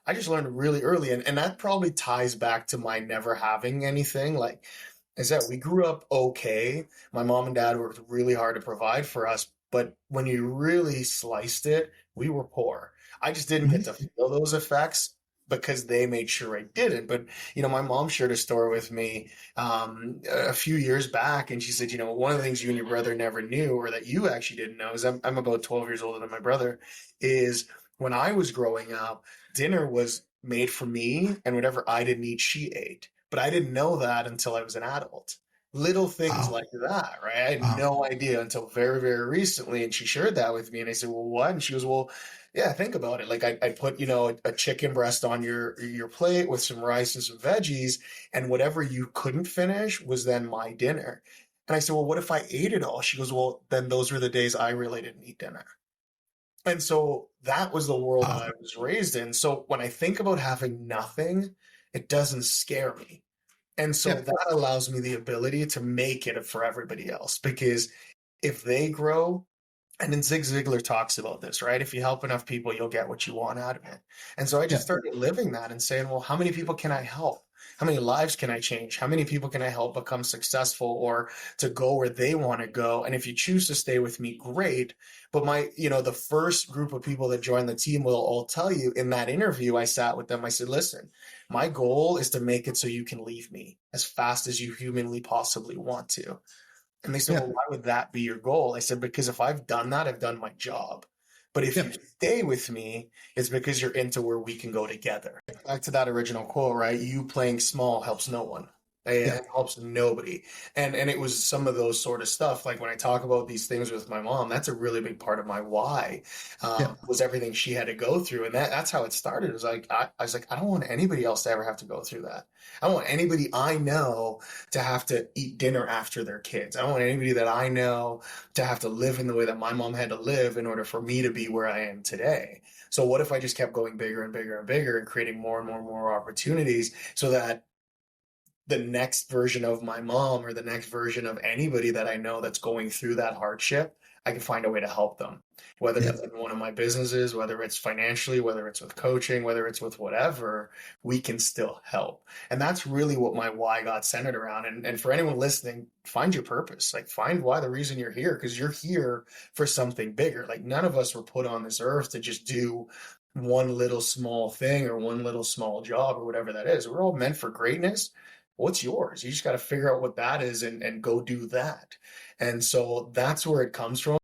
I just learned really early. And that probably ties back to my never having anything. Like I said, we grew up okay. My mom and dad worked really hard to provide for us. But when you really sliced it, we were poor. I just didn't get to Mhm. feel those effects because they made sure I didn't. But, my mom shared a story with me a few years back, and she said, one of the things you and your brother never knew, or that you actually didn't know, is I'm about 12 years older than my brother, is when I was growing up, dinner was made for me, and whatever I didn't eat, she ate. But I didn't know that until I was an adult. Little things Wow. like that, right? I had Wow. no idea until very, very recently. And she shared that with me. And I said, well, what? And she goes, well, yeah, think about it. Like I put, a chicken breast on your plate with some rice and some veggies, and whatever you couldn't finish was then my dinner. And I said, well, what if I ate it all? She goes, well, then those were the days I really didn't eat dinner. And so that was the world that Wow. I was raised in. So when I think about having nothing, it doesn't scare me. And so Yep. that allows me the ability to make it for everybody else, because if they grow, and then Zig Ziglar talks about this, right? If you help enough people, you'll get what you want out of it. And so I just Yep. started living that and saying, well, how many people can I help? How many lives can I change? How many people can I help become successful or to go where they want to go? And if you choose to stay with me, great. But the first group of people that joined the team will all tell you in that interview, I sat with them. I said, listen, my goal is to make it so you can leave me as fast as you humanly possibly want to. And they said, well, Yep. why would that be your goal? I said, because if I've done that, I've done my job. But if you Yep. stay with me, it's because you're into where we can go together. Back to that original quote, right? You playing small helps no one. It Yep. helps nobody. And it was some of those sort of stuff. Like when I talk about these things with my mom, that's a really big part of my why, Yep. was everything she had to go through. And that's how it started. It was like, I was like, I don't want anybody else to ever have to go through that. I don't want anybody I know to have to eat dinner after their kids. I don't want anybody that I know to have to live in the way that my mom had to live in order for me to be where I am today. So what if I just kept going bigger and bigger and bigger and creating more and more and more opportunities so that the next version of my mom or the next version of anybody that I know that's going through that hardship, I can find a way to help them. Whether it's Yep. in one of my businesses, whether it's financially, whether it's with coaching, whether it's with whatever, we can still help. And that's really what my why got centered around. And for anyone listening, find your purpose. Like find why the reason you're here, because you're here for something bigger. Like none of us were put on this earth to just do one little small thing or one little small job or whatever that is. We're all meant for greatness. What's yours? You just got to figure out what that is and go do that. And so that's where it comes from.